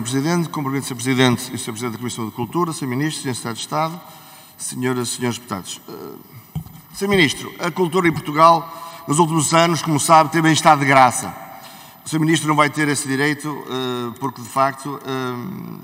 Sr. Presidente, cumprimento o Sr. Presidente e o Sr. Presidente da Comissão de Cultura, Sr. Ministro, Sr. Secretário de Estado, Senhoras e Senhores Deputados. Sr. Ministro, a cultura em Portugal, nos últimos anos, como sabe, teve em estado de graça. O Sr. Ministro não vai ter esse direito porque, de facto,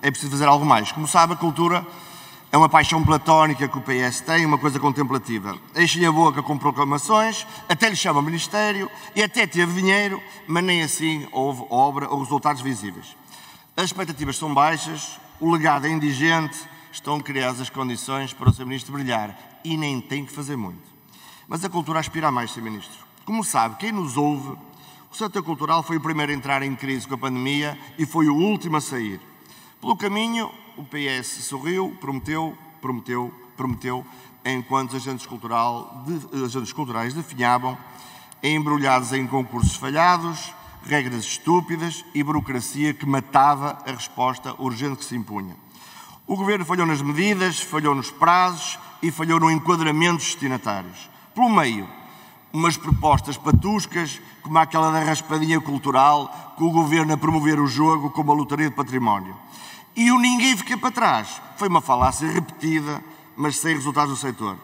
é preciso fazer algo mais. Como sabe, a cultura é uma paixão platónica que o PS tem, uma coisa contemplativa. Enchem a boca com proclamações, até lhe chama Ministério e até teve dinheiro, mas nem assim houve obra ou resultados visíveis. As expectativas são baixas, o legado é indigente, estão criadas as condições para o Sr. Ministro brilhar e nem tem que fazer muito. Mas a cultura aspira a mais, Sr. Ministro. Como sabe, quem nos ouve, o setor cultural foi o primeiro a entrar em crise com a pandemia e foi o último a sair. Pelo caminho, o PS sorriu, prometeu, enquanto os agentes culturais definhavam, embrulhados em concursos falhados, regras estúpidas e burocracia que matava a resposta urgente que se impunha. O Governo falhou nas medidas, falhou nos prazos e falhou no enquadramento dos destinatários. Pelo meio, umas propostas patuscas, como aquela da raspadinha cultural, com o Governo a promover o jogo como a lotaria de património. E o ninguém fica para trás. Foi uma falácia repetida, mas sem resultados do setor.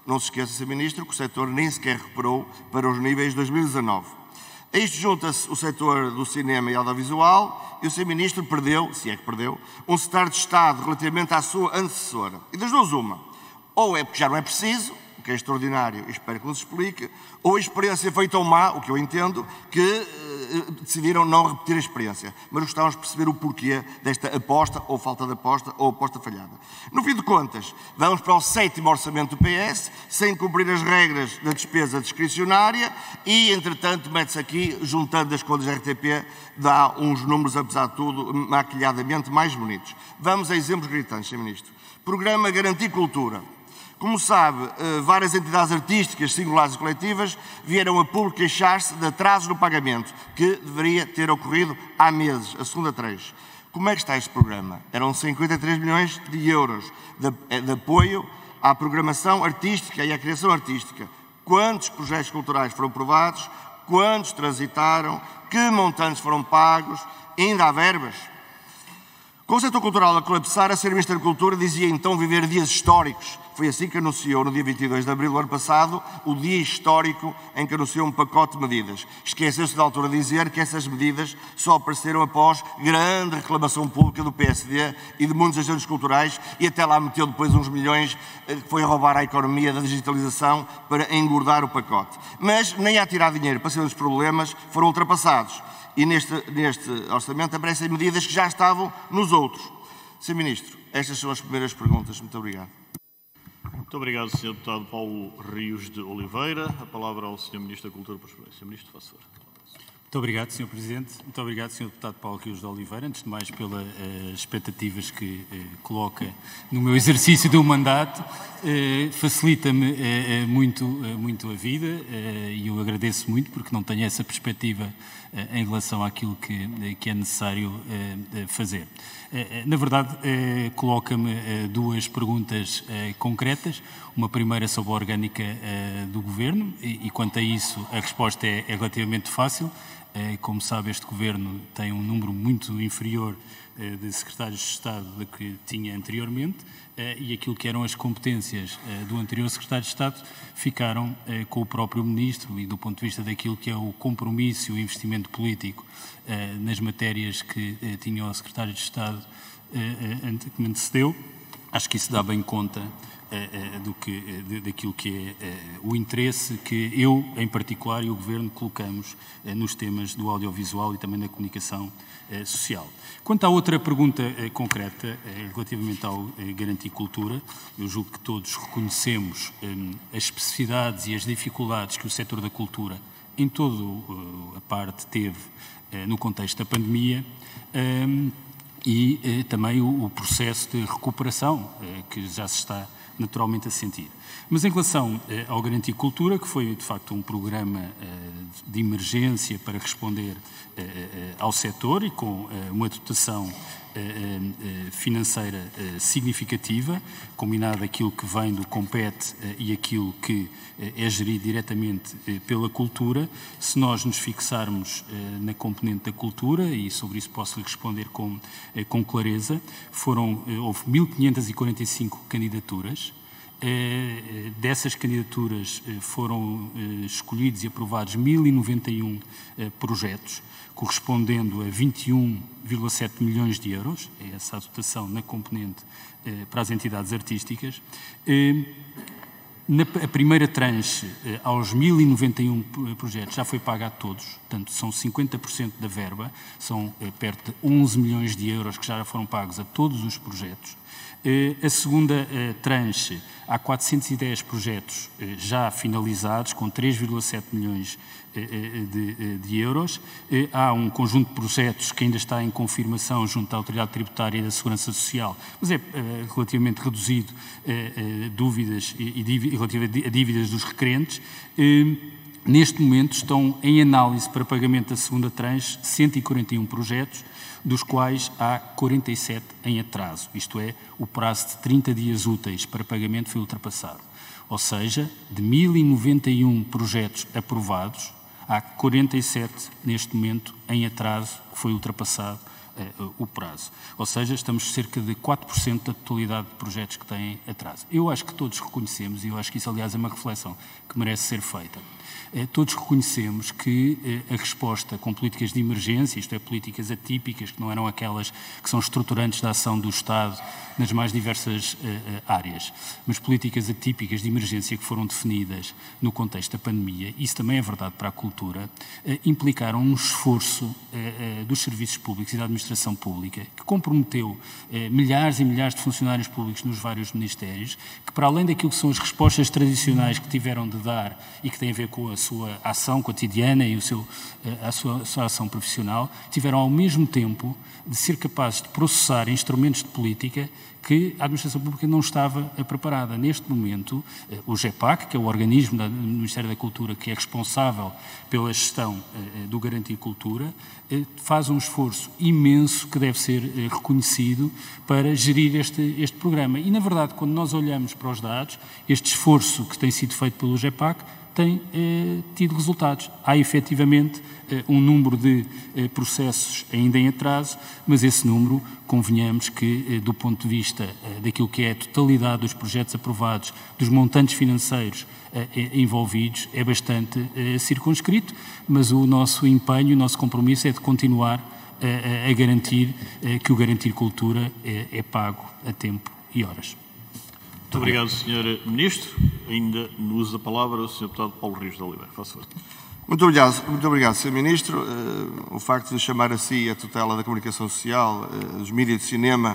Não se esqueça, Sr. Ministro, que o setor nem sequer recuperou para os níveis de 2019. A isto junta-se o setor do cinema e audiovisual e o Sr. Ministro perdeu, se é que perdeu, um secretário de Estado relativamente à sua antecessora. E das duas uma, ou é porque já não é preciso, o que é extraordinário e espero que nos explique, ou a experiência foi tão má, o que eu entendo, que decidiram não repetir a experiência. Mas gostávamos de perceber o porquê desta aposta, ou falta de aposta, ou aposta falhada. No fim de contas, vamos para o 7º orçamento do PS, sem cumprir as regras da despesa discricionária e, entretanto, mete-se aqui, juntando as contas da RTP, dá uns números, apesar de tudo, maquilhadamente mais bonitos. Vamos a exemplos gritantes, Sr. Ministro. Programa Garantir Cultura. Como sabe, várias entidades artísticas, singulares e coletivas, vieram a público queixar-se de atrasos no pagamento, que deveria ter ocorrido há meses, a segunda 3. Como é que está este programa? Eram 53 milhões de euros de apoio à programação artística e à criação artística. Quantos projetos culturais foram aprovados? Quantos transitaram? Que montantes foram pagos? Ainda há verbas? Com o setor cultural a colapsar, a Sra. Ministra da Cultura dizia então viver dias históricos. Foi assim que anunciou, no dia 22 de abril do ano passado, o dia histórico em que anunciou um pacote de medidas. Esqueceu-se da altura de dizer que essas medidas só apareceram após grande reclamação pública do PSD e de muitos agentes culturais e até lá meteu depois uns milhões que foi roubar à economia da digitalização para engordar o pacote. Mas nem a tirar dinheiro para cima dos problemas foram ultrapassados. E neste orçamento aparecem medidas que já estavam nos outros. Sr. Ministro, estas são as primeiras perguntas. Muito obrigado. Muito obrigado, Sr. Deputado Paulo Rios de Oliveira. A palavra ao Sr. Ministro da Cultura. Sr. Ministro, faça favor. Muito obrigado, Sr. Presidente. Muito obrigado, Sr. Deputado Paulo Rios de Oliveira. Antes de mais, pelas expectativas que coloca no meu exercício do mandato. Facilita-me muito a vida e eu agradeço muito porque não tenho essa perspectiva em relação àquilo que é necessário fazer. Na verdade, coloca-me duas perguntas concretas. Uma primeira sobre a orgânica do Governo e quanto a isso a resposta é relativamente fácil. Como sabe, este Governo tem um número muito inferior de secretários de Estado do que tinha anteriormente e aquilo que eram as competências do anterior secretário de Estado ficaram com o próprio Ministro e do ponto de vista daquilo que é o compromisso e o investimento político nas matérias que tinha o secretário de Estado que me antecedeu, acho que isso dá bem conta daquilo que é o interesse que eu, em particular, e o Governo colocamos nos temas do audiovisual e também da comunicação social. Quanto à outra pergunta concreta, relativamente ao Garantir Cultura, eu julgo que todos reconhecemos as especificidades e as dificuldades que o setor da cultura, em toda a parte, teve no contexto da pandemia, e também o processo de recuperação que já se está naturalmente a sentir. Mas em relação ao Garantir Cultura, que foi de facto um programa de emergência para responder ao setor e com uma dotação financeira significativa, combinado aquilo que vem do Compete e aquilo que é gerido diretamente pela cultura. Se nós nos fixarmos na componente da cultura, e sobre isso posso lhe responder com clareza, houve 1.545 candidaturas. Dessas candidaturas foram escolhidos e aprovados 1.091 projetos, correspondendo a 21,7 milhões de euros, é essa a dotação na componente para as entidades artísticas. A primeira tranche, aos 1.091 projetos, já foi paga a todos, portanto são 50% da verba, são perto de 11 milhões de euros que já foram pagos a todos os projetos. A segunda tranche, há 410 projetos já finalizados, com 3,7 milhões de euros. Há um conjunto de projetos que ainda está em confirmação junto à Autoridade Tributária e da Segurança Social, mas é relativamente reduzido dúvidas relativamente a dívidas dos requerentes. Neste momento estão em análise para pagamento da segunda tranche 141 projetos, dos quais há 47 em atraso, isto é, o prazo de 30 dias úteis para pagamento foi ultrapassado. Ou seja, de 1.091 projetos aprovados, há 47 neste momento em atraso, que foi ultrapassado o prazo. Ou seja, estamos cerca de 4% da totalidade de projetos que têm atraso. Eu acho que todos reconhecemos, e eu acho que isso, aliás, é uma reflexão que merece ser feita. Todos reconhecemos que a resposta com políticas de emergência, isto é, políticas atípicas, que não eram aquelas que são estruturantes da ação do Estado nas mais diversas áreas, mas políticas atípicas de emergência que foram definidas no contexto da pandemia, isso também é verdade para a cultura, implicaram um esforço dos serviços públicos e da administração pública, que comprometeu milhares e milhares de funcionários públicos nos vários ministérios, que para além daquilo que são as respostas tradicionais que tiveram de dar e que têm a ver com a sua ação cotidiana e a sua ação profissional, tiveram ao mesmo tempo de ser capazes de processar instrumentos de política que a administração pública não estava preparada. Neste momento, o GEPAC, que é o organismo do Ministério da Cultura que é responsável pela gestão do Garantir Cultura, faz um esforço imenso que deve ser reconhecido para gerir este programa. E, na verdade, quando nós olhamos para os dados, este esforço que tem sido feito pelo GEPAC tem tido resultados. Há, efetivamente, um número de processos ainda em atraso, mas esse número, convenhamos que, do ponto de vista daquilo que é a totalidade dos projetos aprovados, dos montantes financeiros envolvidos, é bastante circunscrito, mas o nosso empenho, o nosso compromisso é de continuar a garantir que o Garantir Cultura é pago a tempo e horas. Muito obrigado, Sr. Ministro. Ainda no uso da palavra o Sr. Deputado Paulo Rios de Oliveira. Faça favor. Muito obrigado, Sr. Ministro. O facto de chamar a si a tutela da comunicação social, dos mídias e do cinema,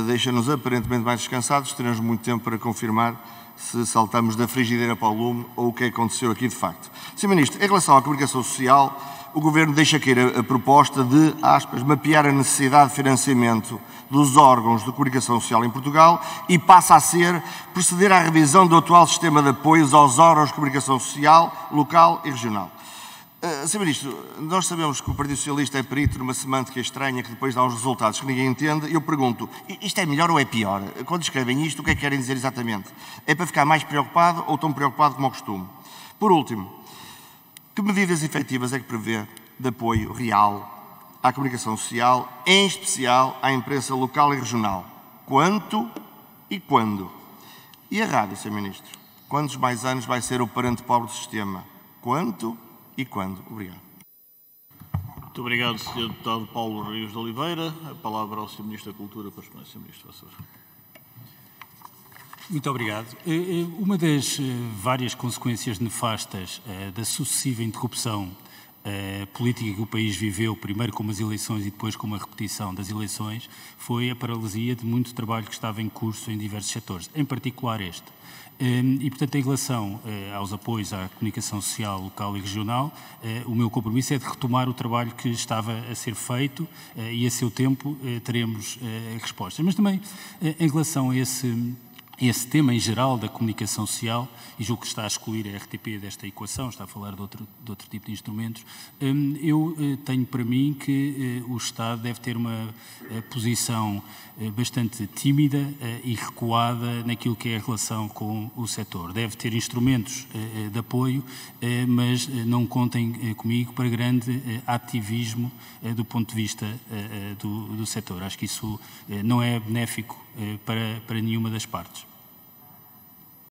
deixa-nos aparentemente mais descansados. Teremos muito tempo para confirmar se saltamos da frigideira para o lume ou o que aconteceu aqui de facto. Sr. Ministro, em relação à comunicação social, o Governo deixa cair a proposta de, aspas, mapear a necessidade de financiamento dos órgãos de comunicação social em Portugal e passa a ser proceder à revisão do atual sistema de apoios aos órgãos de comunicação social, local e regional. Sr. Ministro, nós sabemos que o Partido Socialista é perito numa semântica estranha que depois dá uns resultados que ninguém entende. E eu pergunto, isto é melhor ou é pior? Quando escrevem isto, o que é que querem dizer exatamente? É para ficar mais preocupado ou tão preocupado como ao costume? Por último, que medidas efetivas é que prevê de apoio real à comunicação social, em especial à imprensa local e regional? Quanto e quando? E a rádio, Sr. Ministro? Quantos mais anos vai ser o parente pobre do sistema? Quanto e quando? Obrigado. Muito obrigado, Sr. Deputado Paulo Rios de Oliveira. A palavra ao Sr. Ministro da Cultura para responder. Sr. Ministro, faça favor. Muito obrigado. Uma das várias consequências nefastas da sucessiva interrupção política que o país viveu, primeiro com as eleições e depois com uma repetição das eleições, foi a paralisia de muito trabalho que estava em curso em diversos setores, em particular este. E, portanto, em relação aos apoios à comunicação social local e regional, o meu compromisso é de retomar o trabalho que estava a ser feito e, a seu tempo, teremos respostas. Mas também, em relação a esse tema em geral da comunicação social, e julgo que está a excluir a RTP desta equação, está a falar de outro tipo de instrumentos, eu tenho para mim que o Estado deve ter uma posição bastante tímida e recuada naquilo que é a relação com o setor. Deve ter instrumentos de apoio, mas não contem comigo para grande ativismo do ponto de vista do setor. Acho que isso não é benéfico para nenhuma das partes.